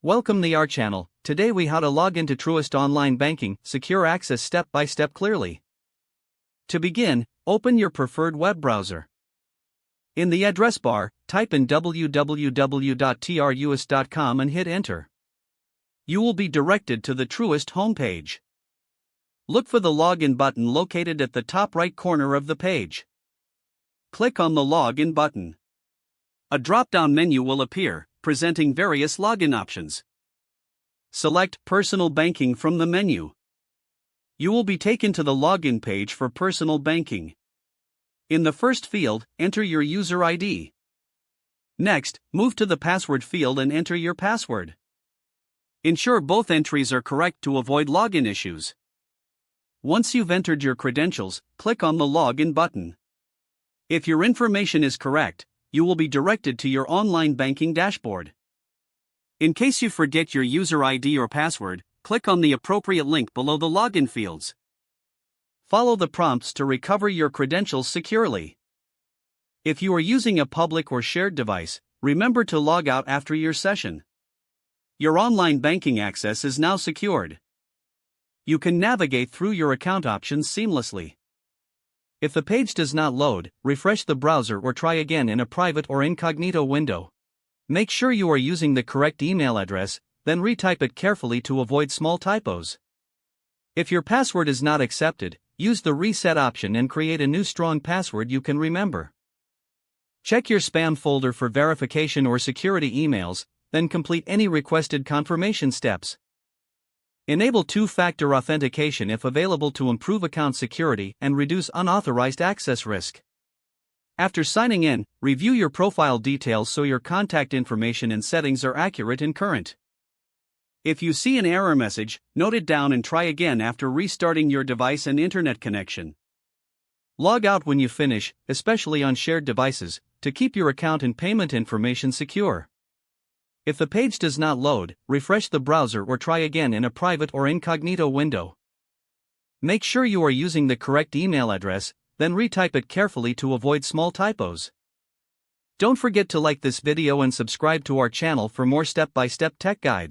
Welcome to our channel. Today we how to log into Truist online banking, secure access step by step clearly. To begin, open your preferred web browser. In the address bar, type in www.truist.com and hit enter. You will be directed to the Truist homepage. Look for the login button located at the top right corner of the page. Click on the login button. A drop-down menu will appear, presenting various login options. Select Personal Banking from the menu. You will be taken to the login page for personal banking. In the first field, enter your user ID. Next, move to the password field and enter your password. Ensure both entries are correct to avoid login issues. Once you've entered your credentials, click on the Login button. If your information is correct, you will be directed to your online banking dashboard. In case you forget your user ID or password, click on the appropriate link below the login fields. Follow the prompts to recover your credentials securely. If you are using a public or shared device, remember to log out after your session. Your online banking access is now secured. You can navigate through your account options seamlessly. If the page does not load, refresh the browser or try again in a private or incognito window. Make sure you are using the correct email address, then retype it carefully to avoid small typos. If your password is not accepted, use the reset option and create a new strong password you can remember. Check your spam folder for verification or security emails, then complete any requested confirmation steps. Enable two-factor authentication if available to improve account security and reduce unauthorized access risk. After signing in, review your profile details so your contact information and settings are accurate and current. If you see an error message, note it down and try again after restarting your device and internet connection. Log out when you finish, especially on shared devices, to keep your account and payment information secure. If the page does not load, refresh the browser or try again in a private or incognito window. Make sure you are using the correct email address, then retype it carefully to avoid small typos. Don't forget to like this video and subscribe to our channel for more step-by-step tech guides.